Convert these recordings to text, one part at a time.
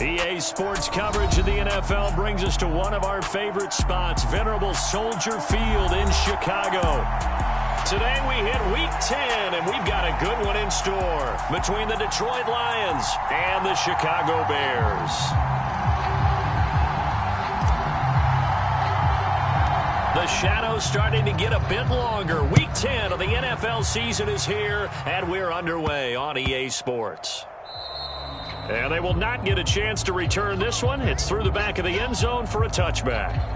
EA Sports coverage of the NFL brings us to one of our favorite spots, venerable Soldier Field in Chicago. Today we hit Week 10, and we've got a good one in store between the Detroit Lions and the Chicago Bears. The shadow's starting to get a bit longer. Week 10 of the NFL season is here, and we're underway on EA Sports. And they will not get a chance to return this one. It's through the back of the end zone for a touchback.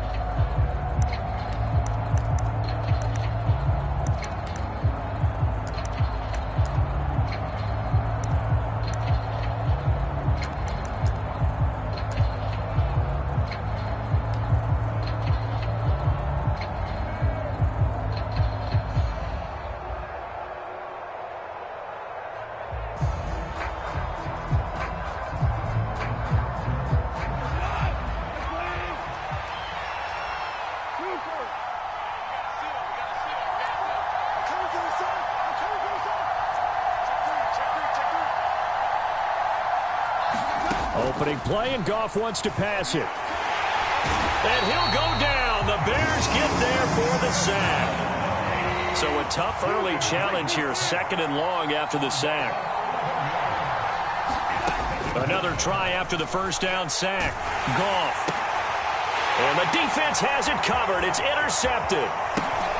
Opening play, and Goff wants to pass it. And he'll go down. The Bears get there for the sack. So a tough early challenge here, 2nd and long after the sack. Another try after the first down sack. Goff. And the defense has it covered. It's intercepted.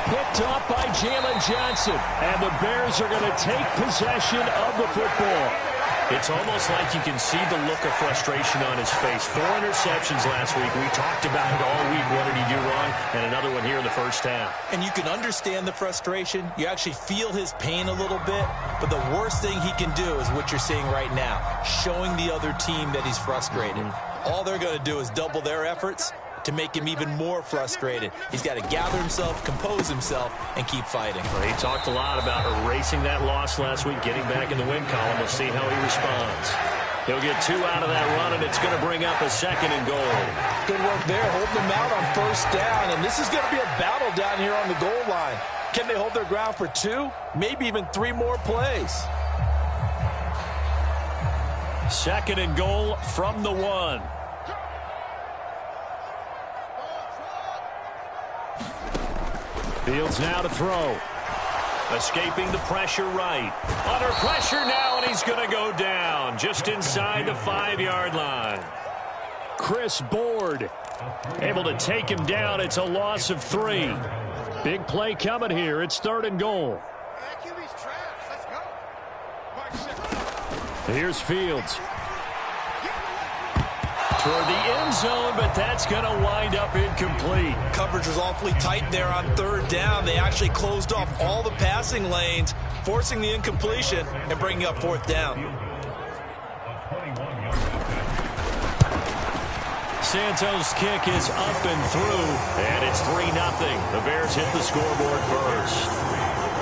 Picked up by Jalen Johnson. And the Bears are going to take possession of the football. It's almost like you can see the look of frustration on his face. 4 interceptions last week. We talked about it all week. What did he do wrong? And another one here in the first half. And you can understand the frustration. You actually feel his pain a little bit. But the worst thing he can do is what you're seeing right now, showing the other team that he's frustrated. All they're going to do is double their efforts to make him even more frustrated. He's got to gather himself, compose himself, and keep fighting. Well, he talked a lot about erasing that loss last week, getting back in the win column. We'll see how he responds. He'll get 2 out of that run, and it's going to bring up a 2nd and goal. Good work there, holding them out on first down, and this is going to be a battle down here on the goal line. Can they hold their ground for 2, maybe even 3 more plays? 2nd and goal from the 1. Fields now to throw. Escaping the pressure right. Under pressure now, and he's going to go down just inside the 5-yard line. Chris Board able to take him down. It's a loss of 3. Big play coming here. It's 3rd and goal. Here's Fields. Toward the end zone, but that's going to wind up incomplete. Coverage was awfully tight there on 3rd down. They actually closed off all the passing lanes, forcing the incompletion and bringing up 4th down. Santos' kick is up and through, and it's 3-0. The Bears hit the scoreboard first.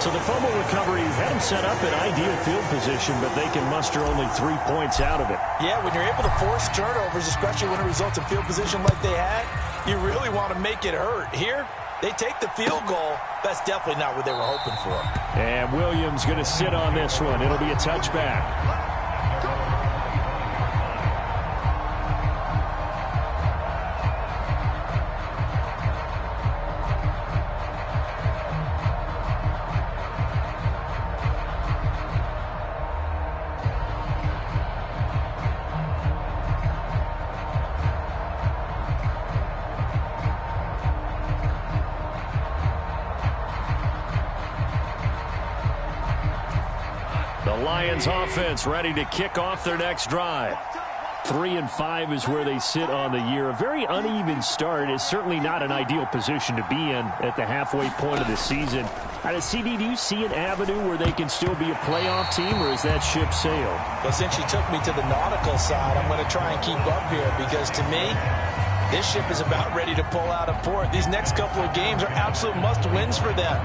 So the fumble recovery had them set up in ideal field position, but they can muster only 3 points out of it. Yeah, when you're able to force turnovers, especially when it results in field position like they had, you really want to make it hurt. Here, they take the field goal. That's definitely not what they were hoping for. And Williams going to sit on this one. It'll be a touchback. Lions offense ready to kick off their next drive. 3-5 is where they sit on the year. A very uneven start is certainly not an ideal position to be in at the halfway point of the season. CD, do you see an avenue where they can still be a playoff team, or is that ship sailed? Well, since you took me to the nautical side, I'm going to try and keep up here because to me, this ship is about ready to pull out of port. These next couple of games are absolute must-wins for them.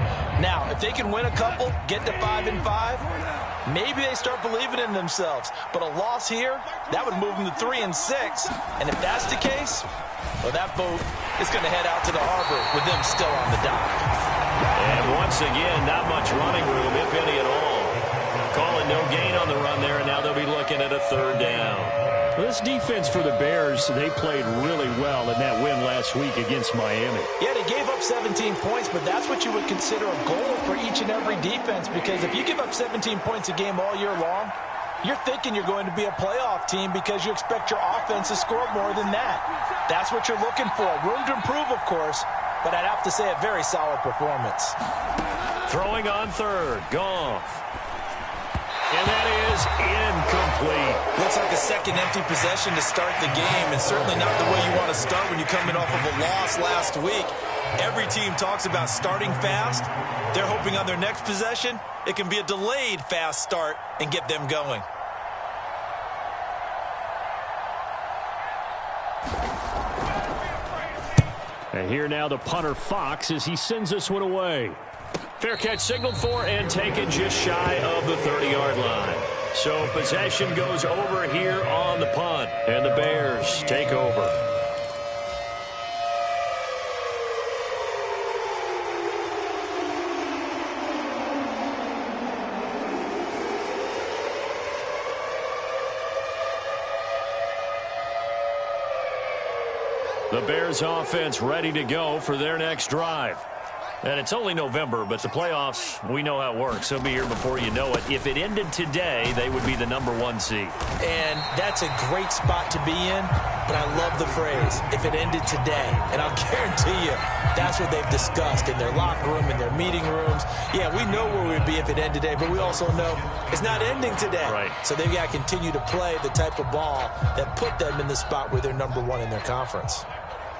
Now, if they can win a couple, get to 5-5, maybe they start believing in themselves. But a loss here, that would move them to 3-6. And if that's the case, well, that boat is going to head out to the harbor with them still on the dock. And once again, not much running room, if any at all. Calling no gain on the run there, and now they'll be looking at a 3rd down. Well, this defense for the Bears, they played really well in that win last week against Miami. Yeah, they gave up 17 points, but that's what you would consider a goal for each and every defense, because if you give up 17 points a game all year long, you're thinking you're going to be a playoff team because you expect your offense to score more than that. That's what you're looking for. Room to improve, of course, but I'd have to say a very solid performance. Throwing on third, Goff. And that is incomplete. Looks like a second empty possession to start the game, and certainly not the way you want to start when you're coming off of a loss last week. Every team talks about starting fast. They're hoping on their next possession, it can be a delayed fast start and get them going. And here now the punter Fox as he sends this one away. Fair catch signaled for and taken just shy of the 30-yard line. So possession goes over here on the punt, and the Bears take over. The Bears offense ready to go for their next drive. And it's only November, but the playoffs, we know how it works. They'll be here before you know it. If it ended today, they would be the #1 seed. And that's a great spot to be in, but I love the phrase, if it ended today. And I'll guarantee you, that's what they've discussed in their locker room, in their meeting rooms. Yeah, we know where we'd be if it ended today, but we also know it's not ending today. Right. So they've got to continue to play the type of ball that put them in the spot where they're #1 in their conference.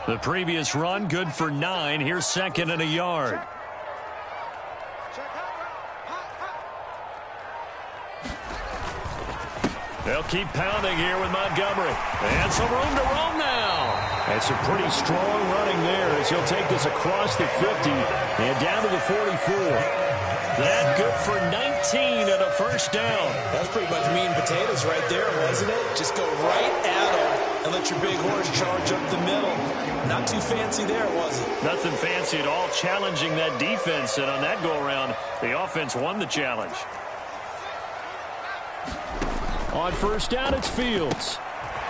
The previous run, good for 9. Here's second and a yard. They'll keep pounding here with Montgomery. And some room to roam now. That's a pretty strong running there as he'll take this across the 50 and down to the 44. That good for 19 and a first down. That's pretty much meat and potatoes right there, wasn't it? Just go right at him and let your big horse charge up the middle. Not too fancy there, was it? Nothing fancy at all, challenging that defense. And on that go-around, the offense won the challenge. On first down, it's Fields.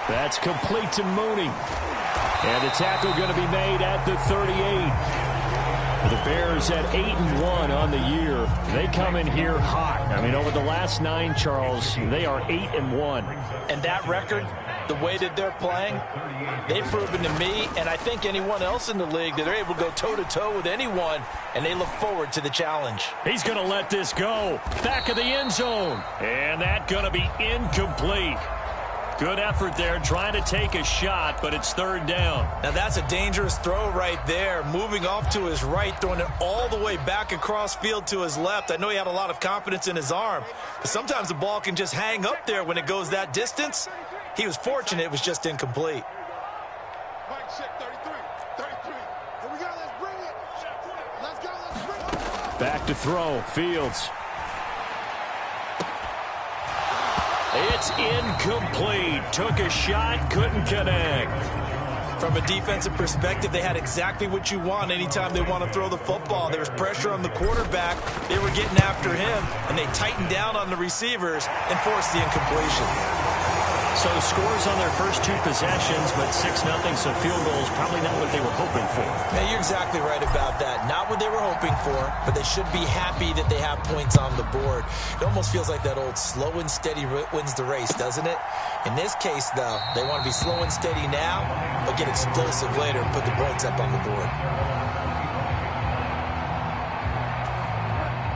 That's complete to Mooney. And the tackle going to be made at the 38. The Bears at 8-1 on the year. They come in here hot. I mean, over the last 9, Charles, they are 8-1. And that record, the way that they're playing, they've proven to me, and I think anyone else in the league, that they're able to go toe-to-toe with anyone, and they look forward to the challenge. He's going to let this go. Back of the end zone. And that going to be incomplete. Good effort there, trying to take a shot, but it's third down. Now that's a dangerous throw right there. Moving off to his right, throwing it all the way back across field to his left. I know he had a lot of confidence in his arm, but sometimes the ball can just hang up there when it goes that distance. He was fortunate it was just incomplete. Back to throw, Fields. It's incomplete. Took a shot, couldn't connect. From a defensive perspective, they had exactly what you want anytime they want to throw the football. There was pressure on the quarterback. They were getting after him, and they tightened down on the receivers and forced the incompletion. So scores on their first 2 possessions, but 6-0, so field goals probably not what they were hoping for. Yeah, you're exactly right about that. Not what they were hoping for, but they should be happy that they have points on the board. It almost feels like that old slow and steady wins the race, doesn't it? In this case, though, they want to be slow and steady now, but get explosive later and put the points up on the board.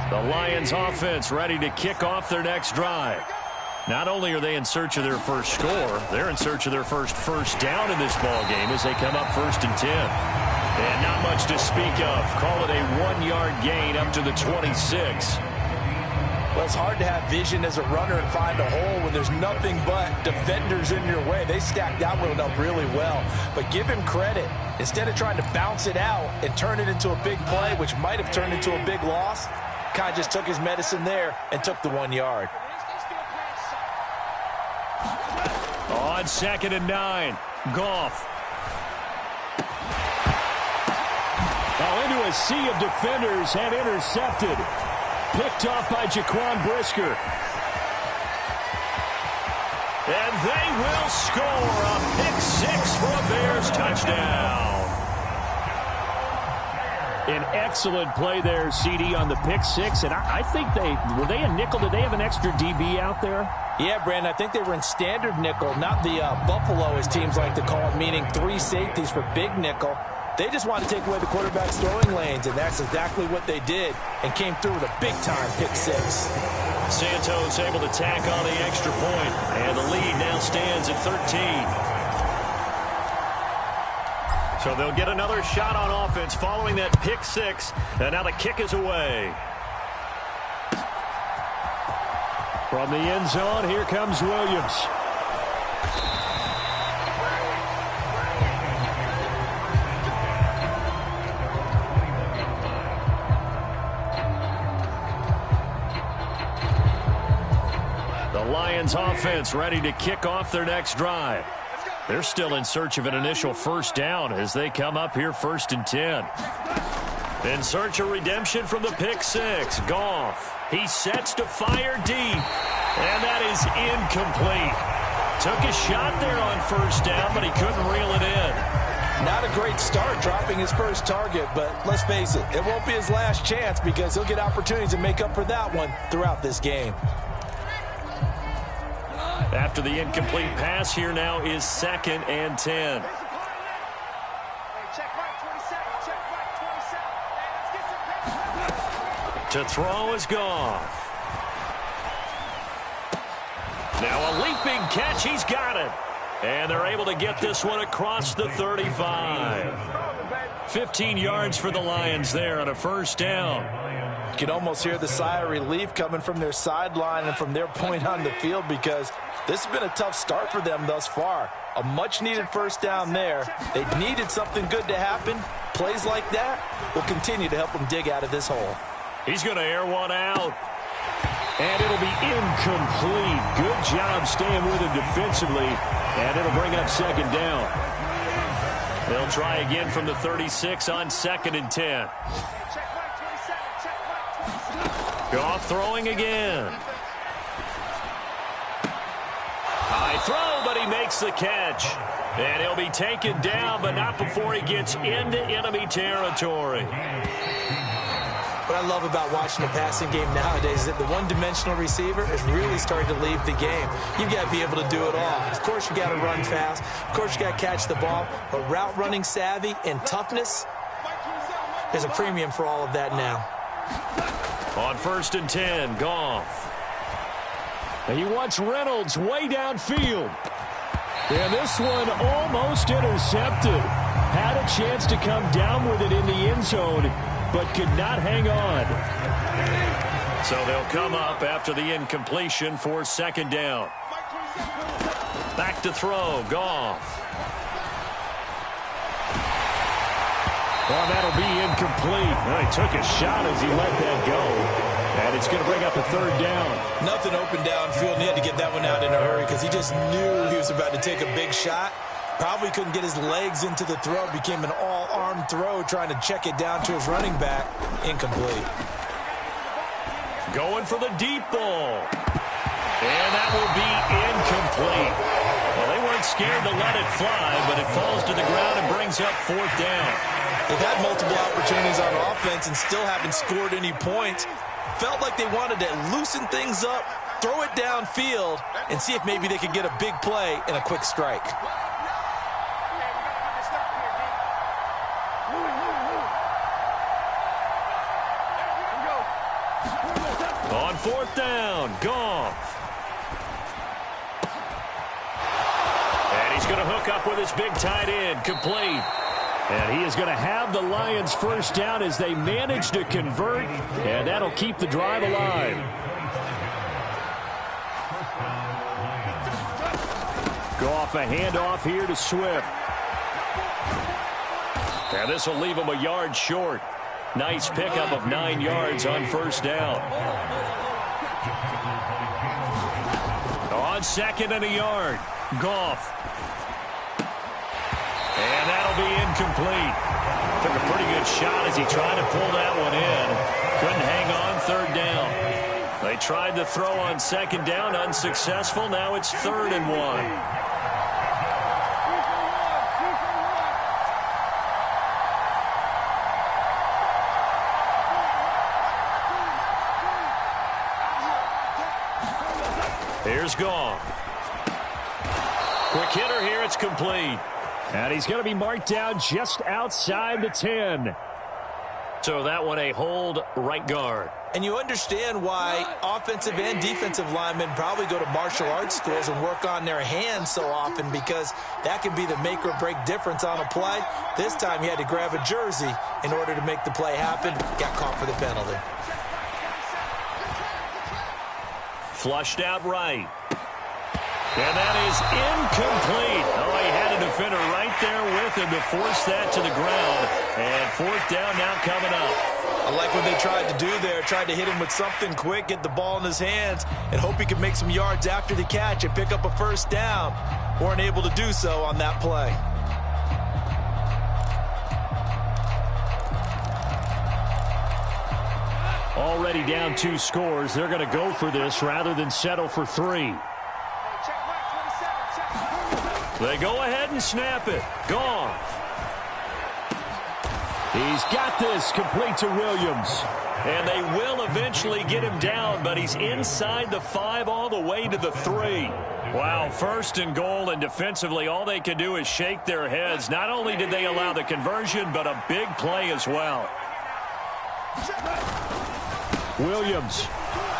The Lions offense ready to kick off their next drive. Not only are they in search of their first score, they're in search of their first down in this ball game as they come up 1st and 10. And not much to speak of. Call it a 1-yard gain up to the 26. Well, it's hard to have vision as a runner and find a hole when there's nothing but defenders in your way. They stacked that one up really well. But give him credit. Instead of trying to bounce it out and turn it into a big play, which might have turned into a big loss, Kai just took his medicine there and took the 1 yard. On 2nd and 9, Goff. Now into a sea of defenders and intercepted. Picked off by Jaquan Brisker. And they will score a pick six for a Bears touchdown. An excellent play there, CD, on the pick six. And I think were they a nickel? Did they have an extra DB out there? Yeah, Brandon, I think they were in standard nickel, not the Buffalo, as teams like to call it, meaning 3 safeties for big nickel. They just wanted to take away the quarterback's throwing lanes, and that's exactly what they did, and came through with a big-time pick six. Santos able to tack on the extra point, and the lead now stands at 13. So they'll get another shot on offense following that pick six, and now the kick is away. From the end zone, here comes Williams. The Lions offense ready to kick off their next drive. They're still in search of an initial first down as they come up here 1st and 10. In search of redemption from the pick six. Goff. He sets to fire deep. And that is incomplete. Took a shot there on first down, but he couldn't reel it in. Not a great start dropping his first target, but let's face it, it won't be his last chance because he'll get opportunities to make up for that one throughout this game. After the incomplete pass, here now is 2nd and 10. To throw is Goff. Now a leaping catch. He's got it. And they're able to get this one across the 35. 15 yards for the Lions there on a first down. You can almost hear the sigh of relief coming from their sideline and from their point on the field because this has been a tough start for them thus far. A much-needed first down there. They needed something good to happen. Plays like that will continue to help them dig out of this hole. He's going to air one out. And it'll be incomplete. Good job staying with him defensively. And it'll bring up 2nd down. They'll try again from the 36 on 2nd and 10. Goff throwing again. High throw, but he makes the catch. And he'll be taken down, but not before he gets into enemy territory. What I love about watching the passing game nowadays is that the one-dimensional receiver is really starting to leave the game. You've got to be able to do it all. Of course, you got to run fast. Of course, you got to catch the ball. But route running savvy and toughness, there's a premium for all of that now. On 1st and 10, Goff. He wants Reynolds way downfield. And this one almost intercepted. Had a chance to come down with it in the end zone, but could not hang on. So they'll come up after the incompletion for 2nd down. Back to throw, Goff. Well, that'll be incomplete. Well, he took a shot as he let that go. And it's going to bring up a 3rd down. Nothing open downfield, and he had to get that one out in a hurry because he just knew he was about to take a big shot. Probably couldn't get his legs into the throw. Became an all-arm throw trying to check it down to his running back. Incomplete. Going for the deep ball. And that will be incomplete. Well, they weren't scared to let it fly, but it falls to the ground and brings up 4th down. They've had multiple opportunities on offense and still haven't scored any points. Felt like they wanted to loosen things up, throw it downfield, and see if maybe they could get a big play and a quick strike. On 4th down, Goff. And he's going to hook up with his big tight end, complete. And he is going to have the Lions first down as they manage to convert, and that'll keep the drive alive. Goff, a handoff here to Swift. And this will leave him a yard short. Nice pickup of 9 yards on first down. On 2nd and a yard, Goff. And that'll be incomplete. Took a pretty good shot as he tried to pull that one in. Couldn't hang on 3rd down. They tried to throw on second down, unsuccessful. Now it's 3rd and 1. Here's Goff. Quick hitter here. It's complete. And he's going to be marked down just outside the 10. So that one a hold right guard. And you understand why offensive and defensive linemen probably go to martial arts schools and work on their hands so often, because that can be the make or break difference on a play. This time he had to grab a jersey in order to make the play happen. Got caught for the penalty. Flushed out right. And that is incomplete. Oh, he had a defender right there with him to force that to the ground. And 4th down now coming up. I like what they tried to do there. Tried to hit him with something quick, get the ball in his hands, and hope he could make some yards after the catch and pick up a 1st down. Weren't able to do so on that play. Already down 2 scores. They're going to go for this rather than settle for 3. They go ahead and snap it. Goff. He's got this complete to Williams. And they will eventually get him down, but he's inside the 5 all the way to the 3. Wow, 1st and goal, and defensively all they can do is shake their heads. Not only did they allow the conversion, but a big play as well. Williams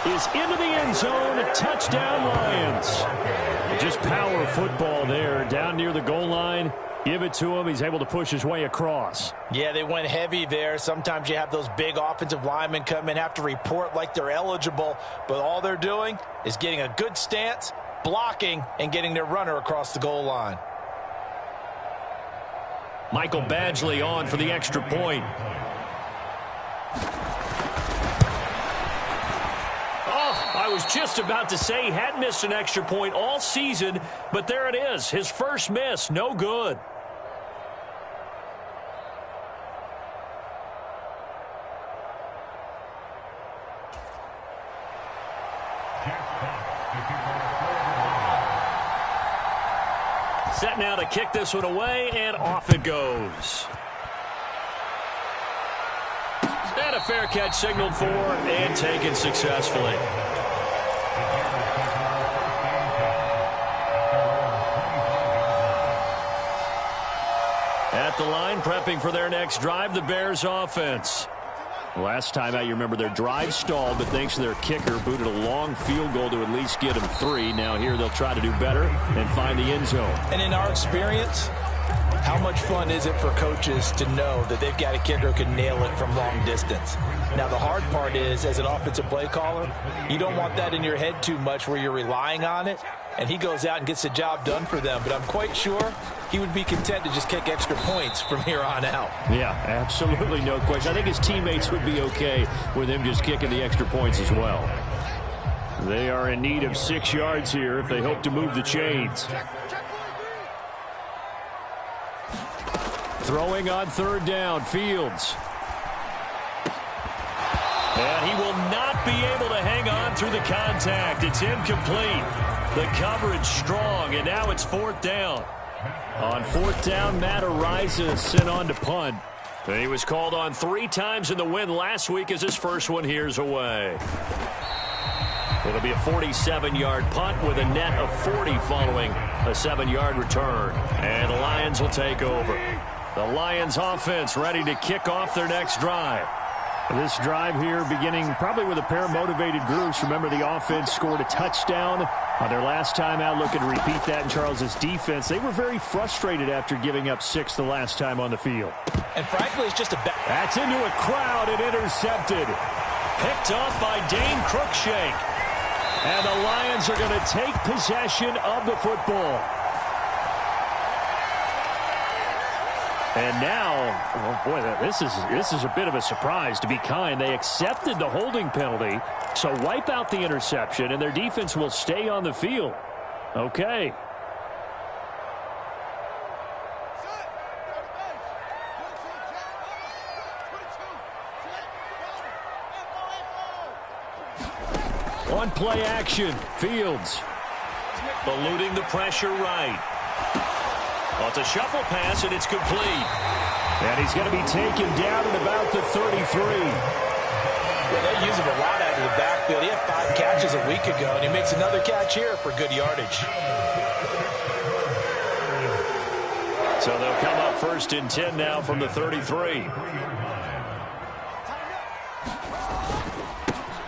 is into the end zone. Touchdown, Lions. Just power football there down near the goal line. Give it to him. He's able to push his way across. Yeah, they went heavy there. Sometimes you have those big offensive linemen come in, have to report like they're eligible, but all they're doing is getting a good stance, blocking, and getting their runner across the goal line. Michael Badgley on for the extra point. I was just about to say he hadn't missed an extra point all season, but there it is. His first miss, no good. Set now to kick this one away, and off it goes. And a fair catch signaled for and taken successfully. At the line, prepping for their next drive, the Bears offense. Last time out, you remember their drive stalled, but thanks to their kicker, booted a long field goal to at least get them 3. Now here they'll try to do better and find the end zone. And in our experience, how much fun is it for coaches to know that they've got a kicker who can nail it from long distance? Now, the hard part is, as an offensive play caller, you don't want that in your head too much where you're relying on it, and he goes out and gets the job done for them. But I'm quite sure he would be content to just kick extra points from here on out. Yeah, absolutely no question. I think his teammates would be okay with him just kicking the extra points as well. They are in need of 6 yards here if they hope to move the chains. Throwing on 3rd down, Fields. And he will not be able to hang on through the contact. It's incomplete. The coverage strong, and now it's 4th down. On 4th down, Matt Ariza sent on to punt. He was called on 3 times in the win last week as his first one here's away. It'll be a 47-yard punt with a net of 40 following a 7-yard return. And the Lions will take over. The Lions offense ready to kick off their next drive. This drive here beginning probably with a pair of motivated groups. Remember, the offense scored a touchdown on their last time out. Looking to repeat that in Charles's defense. They were very frustrated after giving up 6 the last time on the field. And frankly, it's just a bet. That's into a crowd and intercepted. Picked off by Dane Cruikshank. And the Lions are going to take possession of the football. And now, oh boy, this is a bit of a surprise, to be kind. They accepted the holding penalty, so wipe out the interception, and their defense will stay on the field. Okay. On play action, Fields. Eluding the pressure right. Well, it's a shuffle pass, and it's complete. And he's going to be taken down at about the 33. Well, they use him a lot out of the backfield. He had 5 catches a week ago, and he makes another catch here for good yardage. So they'll come up 1st and 10 now from the 33.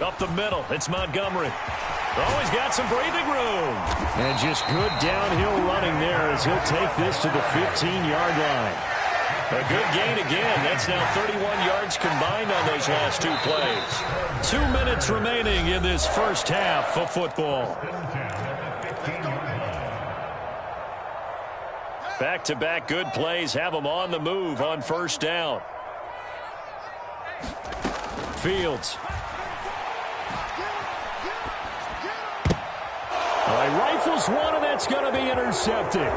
Up the middle, it's Montgomery. Always got some breathing room. And just good downhill running there as he'll take this to the 15-yard line. A good gain again. That's now 31 yards combined on those last 2 plays. 2 minutes remaining in this first half of football. Back-to-back good plays have them on the move on 1st down. Fields. All right, rifles one, and that's going to be intercepted.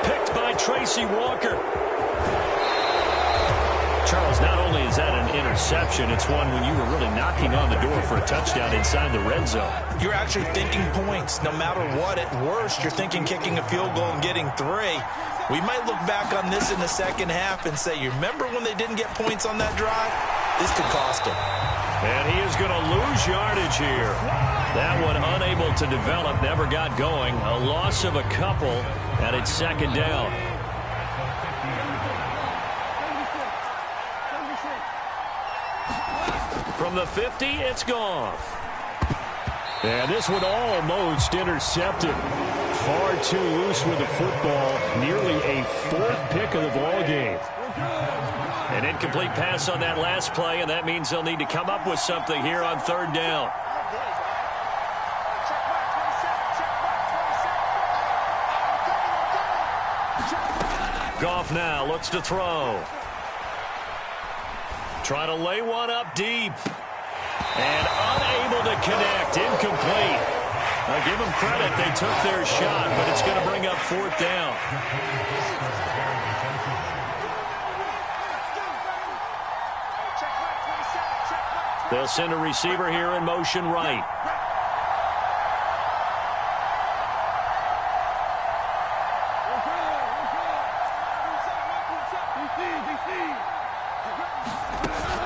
Picked by Tracy Walker. Charles, not only is that an interception, it's one when you were really knocking on the door for a touchdown inside the red zone. You're actually thinking points. No matter what, at worst, you're thinking kicking a field goal and getting 3. We might look back on this in the second half and say, you remember when they didn't get points on that drive? This could cost them. And he is going to lose yardage here. That one unable to develop, never got going. A loss of a couple, and it's 2nd down. From the 50, it's Goff. And this one almost intercepted. Far too loose with the football. Nearly a 4th pick of the ball game. An incomplete pass on that last play, and that means they'll need to come up with something here on 3rd down. Goff now looks to throw. Trying to lay one up deep. And unable to connect. Incomplete. I give them credit. They took their shot, but it's going to bring up 4th down. They'll send a receiver here in motion right.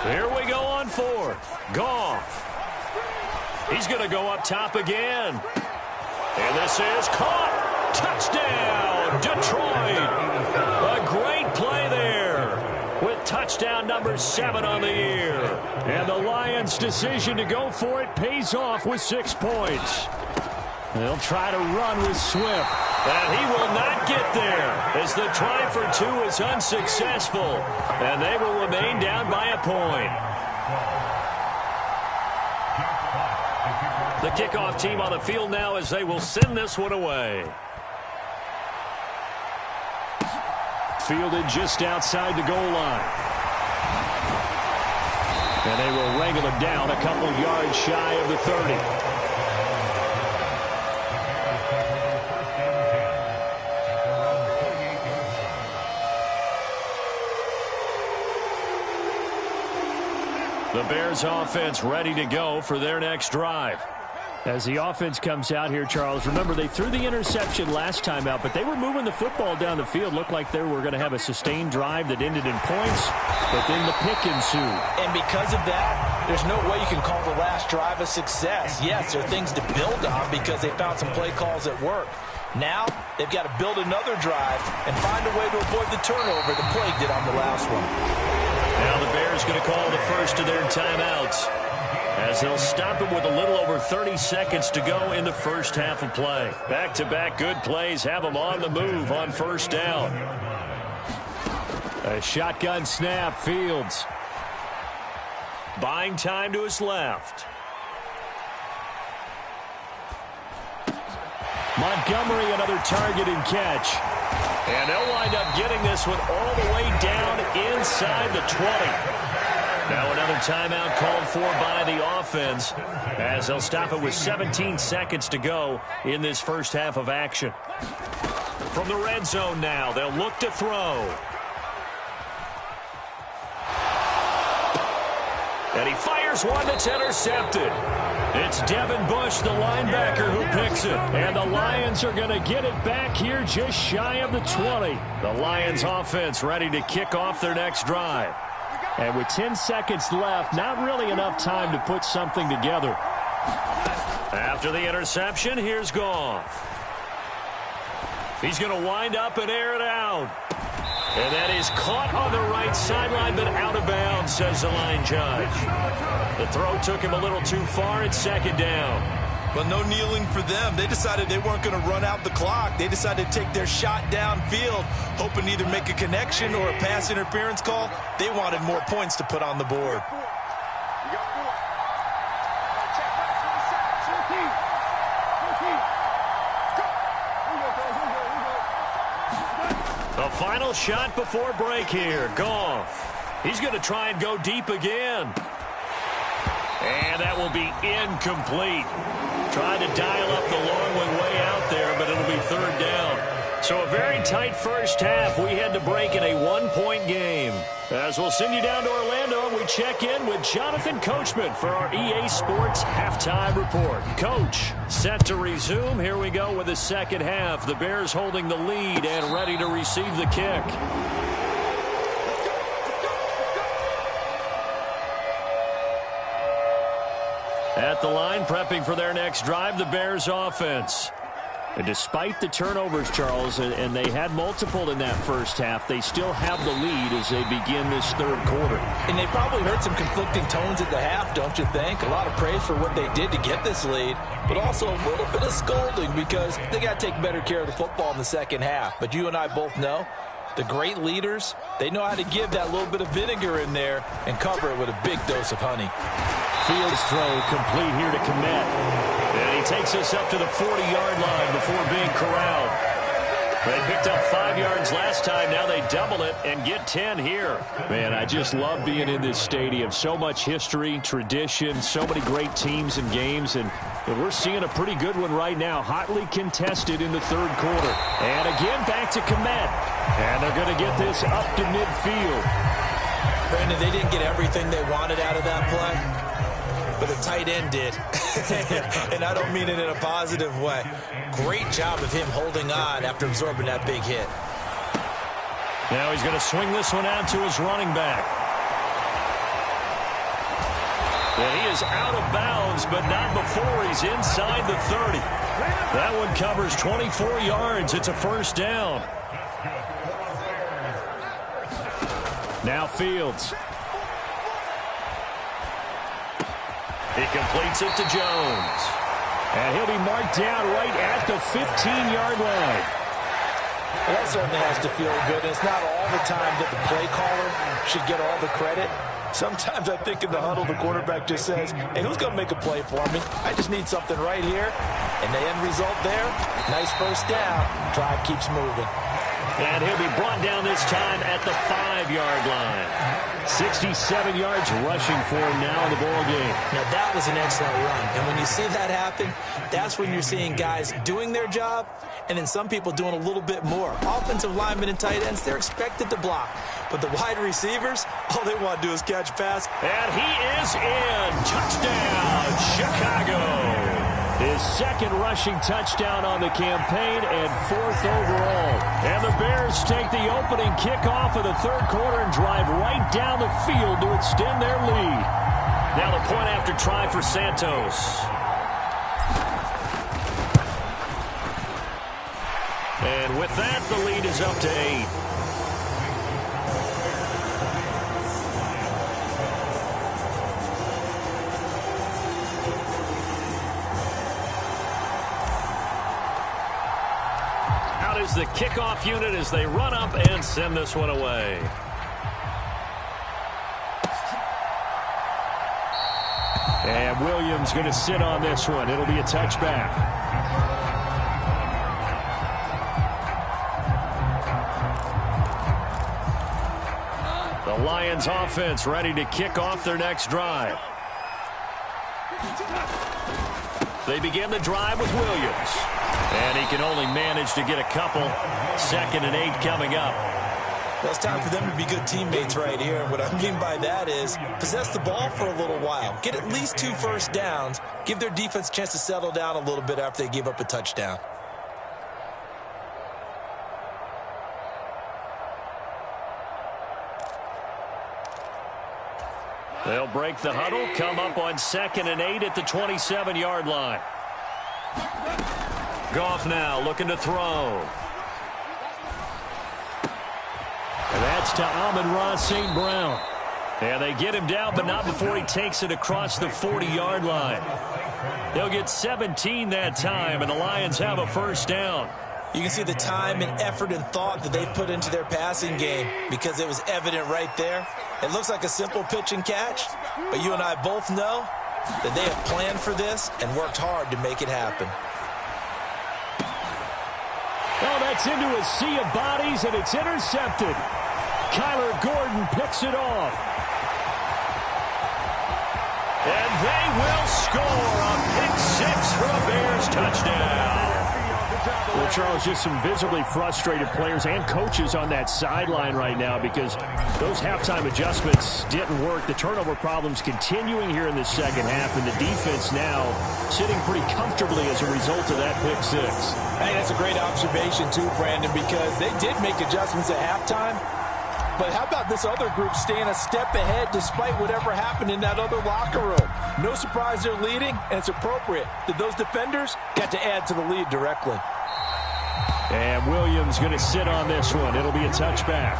Here we go on 4th. Goff. He's going to go up top again. And this is caught. Touchdown, Detroit. A great play there with touchdown number 7 on the year. And the Lions' decision to go for it pays off with 6 points. They'll try to run with Swift. And he will not get there as the try for 2 is unsuccessful. And they will remain down by a point. The kickoff team on the field now as they will send this one away. Fielded just outside the goal line. And they will wrangle him down a couple yards shy of the 30. The Bears offense ready to go for their next drive. As the offense comes out here, Charles, remember they threw the interception last time out, but they were moving the football down the field. Looked like they were going to have a sustained drive that ended in points, but then the pick ensued. And because of that, there's no way you can call the last drive a success. Yes, there are things to build on because they found some play calls that work. Now they've got to build another drive and find a way to avoid the turnover the play did on the last one. Now the Bears going to call the first of their timeouts, as they'll stop it with a little over 30 seconds to go in the first half of play. Back-to-back good plays have them on the move on 1st down. A shotgun snap, Fields. Buying time to his left. Montgomery, another target and catch. And they'll wind up getting this one all the way down inside the 20. Now another timeout called for by the offense, as they'll stop it with 17 seconds to go in this first half of action. From the red zone now, they'll look to throw. And he fires one that's intercepted. It's Devin Bush, the linebacker, who picks it. And the Lions are going to get it back here just shy of the 20. The Lions offense ready to kick off their next drive. And with 10 seconds left, not really enough time to put something together. After the interception, here's Goff. He's going to wind up and air it out. And that is caught on the right sideline, but out of bounds, says the line judge. The throw took him a little too far. It's second down. Well, no kneeling for them. They decided they weren't going to run out the clock. They decided to take their shot downfield, hoping to either make a connection or a pass interference call. They wanted more points to put on the board. The final shot before break here. Goff. He's going to try and go deep again. And that will be incomplete. Tried to dial up the long one way out there, but it'll be third down. So a very tight first half. We head to break in a one-point game. As we'll send you down to Orlando, and we check in with Jonathan Coachman for our EA Sports Halftime Report. Coach, set to resume. Here we go with the second half. The Bears holding the lead and ready to receive the kick. At the line, prepping for their next drive, the Bears offense. And despite the turnovers, Charles, and they had multiple in that first half, they still have the lead as they begin this third quarter. And they probably heard some conflicting tones at the half, don't you think? A lot of praise for what they did to get this lead, but also a little bit of scolding because they got to take better care of the football in the second half. But you and I both know the great leaders, they know how to give that little bit of vinegar in there and cover it with a big dose of honey. Fields throw complete here to Kmet. And he takes us up to the 40-yard line before being corralled. They picked up 5 yards last time. Now they double it and get 10 here. Man, I just love being in this stadium. So much history, tradition, so many great teams and games. And we're seeing a pretty good one right now. Hotly contested in the third quarter. And again, back to Kmet. And they're going to get this up to midfield. Brandon, they didn't get everything they wanted out of that play, but the tight end did. And I don't mean it in a positive way. Great job of him holding on after absorbing that big hit. Now he's going to swing this one out to his running back. And he is out of bounds, but not before he's inside the 30. That one covers 24 yards. It's a first down. Now Fields. He completes it to Jones. And he'll be marked down right at the 15-yard line. Well, that certainly has to feel good. And it's not all the time that the play caller should get all the credit. Sometimes I think in the huddle, the quarterback just says, hey, who's going to make a play for me? I just need something right here. And the end result there, nice first down. Drive keeps moving. And he'll be brought down this time at the 5-yard line. 67 yards rushing for him now in the ball game. Now, that was an excellent run. And when you see that happen, that's when you're seeing guys doing their job and then some people doing a little bit more. Offensive linemen and tight ends, they're expected to block. But the wide receivers, all they want to do is catch pass. And he is in. Touchdown, Chicago. His second rushing touchdown on the campaign and 4th overall. And the Bears take the opening kickoff of the third quarter and drive right down the field to extend their lead. Now the point after try for Santos. And with that, the lead is up to 8. Is the kickoff unit as they run up and send this one away. And Williams going to sit on this one. It'll be a touchback. The Lions offense ready to kick off their next drive. They begin the drive with Williams. And he can only manage to get a couple. 2nd and 8 coming up. Well, it's time for them to be good teammates right here. And what I mean by that is possess the ball for a little while. Get at least 2 first downs. Give their defense a chance to settle down a little bit after they give up a touchdown. They'll break the huddle, come up on 2nd and 8 at the 27-yard line. Goff now looking to throw. And that's to Amon-Ra St. Brown. And they get him down, but not before he takes it across the 40-yard line. They'll get 17 that time, and the Lions have a first down. You can see the time and effort and thought that they've put into their passing game because it was evident right there. It looks like a simple pitch and catch, but you and I both know that they have planned for this and worked hard to make it happen. Oh, that's into a sea of bodies, and it's intercepted. Kyler Gordon picks it off. And they will score a pick 6 for a Bears touchdown. Well, Charles, just some visibly frustrated players and coaches on that sideline right now because those halftime adjustments didn't work. The turnover problems continuing here in the second half, and the defense now sitting pretty comfortably as a result of that pick 6. Hey, that's a great observation too, Brandon, because they did make adjustments at halftime. But how about this other group staying a step ahead despite whatever happened in that other locker room? No surprise they're leading, and it's appropriate that those defenders got to add to the lead directly. And Williams going to sit on this one. It'll be a touchback.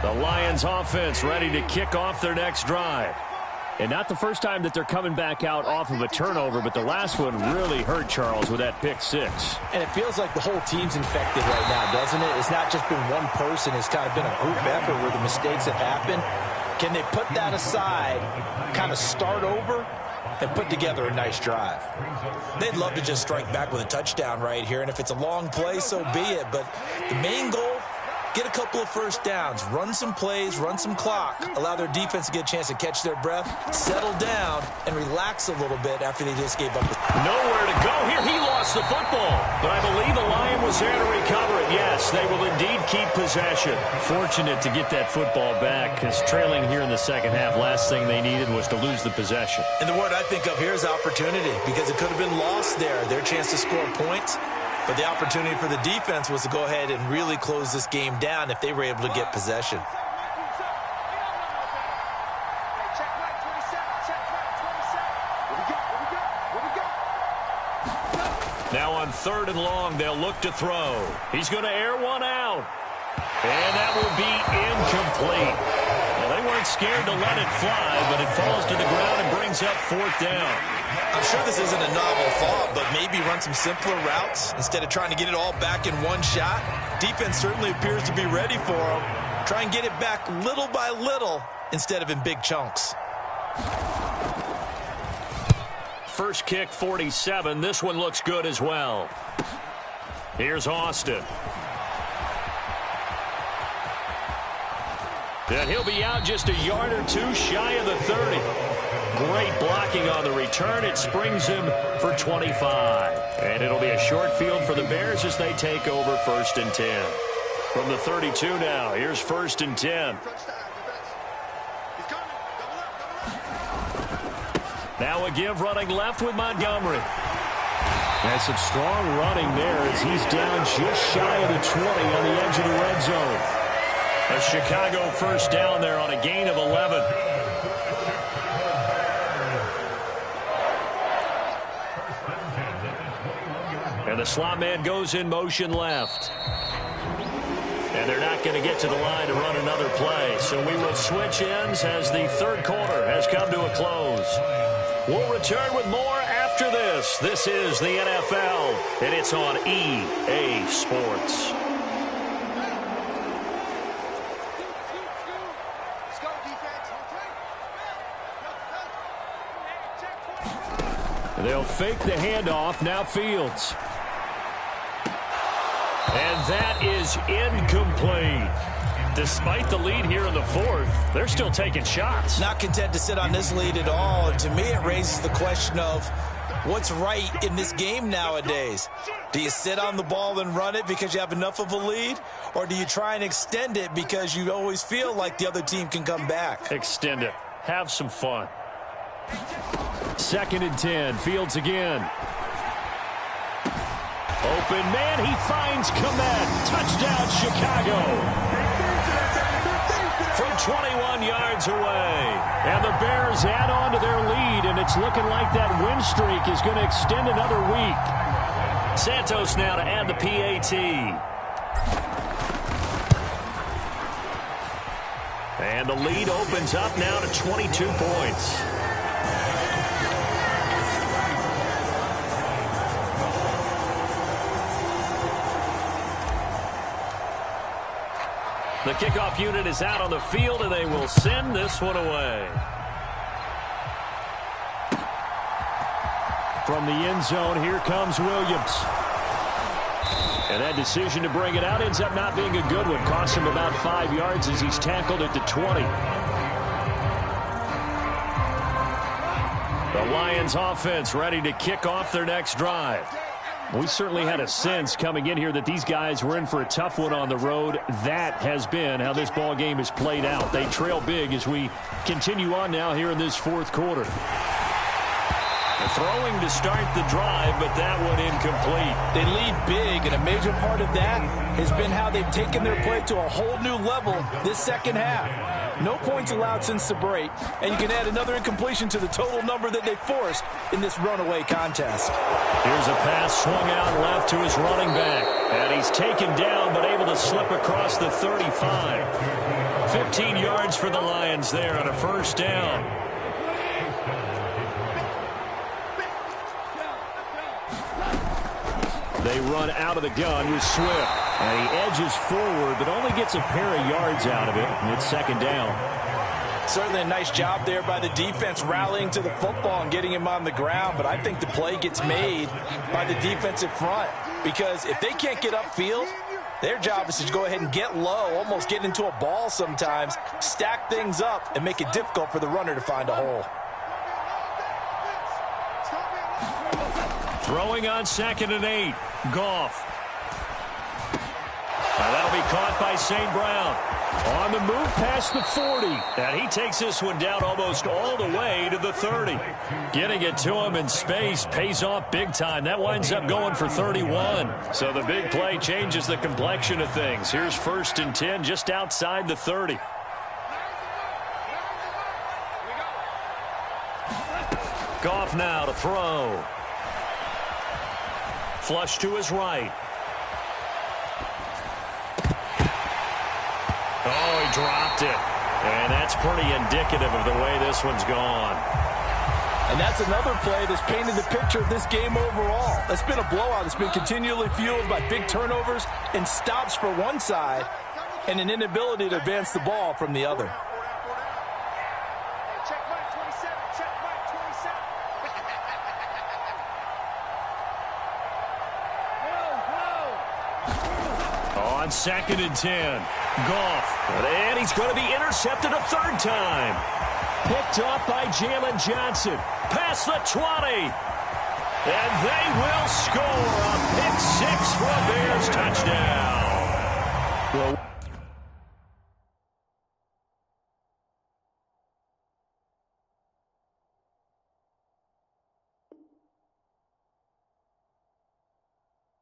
The Lions offense ready to kick off their next drive. And not the first time that they're coming back out off of a turnover, but the last one really hurt Charles with that pick 6. And it feels like the whole team's infected right now, doesn't it? It's not just been one person. It's kind of been a group effort where the mistakes have happened. Can they put that aside, kind of start over, and put together a nice drive? They'd love to just strike back with a touchdown right here, and if it's a long play, so be it. But the main goal, get a couple of first downs, run some plays, run some clock, allow their defense to get a chance to catch their breath, settle down, and relax a little bit after they just gave up. Nowhere to go here. He lost the football, but I believe the Lion was there to recover it. Yes, they will indeed keep possession. Fortunate to get that football back because trailing here in the second half, last thing they needed was to lose the possession. And the word I think of here is opportunity because it could have been lost there, their chance to score points. But the opportunity for the defense was to go ahead and really close this game down if they were able to get possession. Now on 3rd and long, they'll look to throw. He's going to air one out. And that will be incomplete. Well, they weren't scared to let it fly, but it falls to the ground and brings up 4th down. I'm sure this isn't a novel thought, but maybe run some simpler routes instead of trying to get it all back in one shot. Defense certainly appears to be ready for them. Try and get it back little by little instead of in big chunks. First kick, 47. This one looks good as well. Here's Austin. And he'll be out just a yard or 2 shy of the 30. Great blocking on the return. It springs him for 25. And it'll be a short field for the Bears as they take over 1st and 10. From the 32 now, here's 1st and 10. Now a give running left with Montgomery. That's some strong running there as he's down just shy of the 20 on the edge of the red zone. A Chicago first down there on a gain of 11. And the slot man goes in motion left. And they're not going to get to the line to run another play. So we will switch ends as the 3rd quarter has come to a close. We'll return with more after this. This is the NFL, and it's on EA Sports. They'll fake the handoff. Now Fields. And that is incomplete. Despite the lead here in the fourth, they're still taking shots. Not content to sit on this lead at all. And to me, it raises the question of what's right in this game nowadays. Do you sit on the ball and run it because you have enough of a lead? Or do you try and extend it because you always feel like the other team can come back? Extend it. Have some fun. 2nd and 10. Fields again. Open man. He finds Komet. Touchdown, Chicago. From 21 yards away. And the Bears add on to their lead, and it's looking like that win streak is going to extend another week. Santos now to add the PAT. And the lead opens up now to 22 points. The kickoff unit is out on the field, and they will send this one away. From the end zone, here comes Williams. And that decision to bring it out ends up not being a good one. Cost him about 5 yards as he's tackled at the 20. The Lions offense ready to kick off their next drive. We certainly had a sense coming in here that these guys were in for a tough one on the road. That has been how this ball game has played out. They trail big as we continue on now here in this fourth quarter. Throwing to start the drive, but that one incomplete. They lead big, and a major part of that has been how they've taken their play to a whole new level this second half. No points allowed since the break, and you can add another incompletion to the total number that they forced in this runaway contest. Here's a pass swung out left to his running back, and he's taken down but able to slip across the 35. 15 yards for the Lions there on a first down. They run out of the gun with Swift. And he edges forward, but only gets a pair of yards out of it. And it's 2nd down. Certainly a nice job there by the defense rallying to the football and getting him on the ground. But I think the play gets made by the defensive front. Because if they can't get upfield, their job is to go ahead and get low, almost get into a ball sometimes, stack things up, and make it difficult for the runner to find a hole. Throwing on 2nd and 8. Goff. That'll be caught by St. Brown. On the move past the 40. And he takes this one down almost all the way to the 30. Getting it to him in space pays off big time. That winds up going for 31. So the big play changes the complexion of things. Here's 1st and 10 just outside the 30. Goff now to throw. Flush to his right. Oh, he dropped it. And that's pretty indicative of the way this one's gone. And that's another play that's painted the picture of this game overall. It's been a blowout. It's been continually fueled by big turnovers and stops for one side and an inability to advance the ball from the other. On 2nd and 10, Goff, and he's going to be intercepted a 3rd time. Picked off by Jalen Johnson, past the 20, and they will score a pick 6 for a Bears touchdown. Well,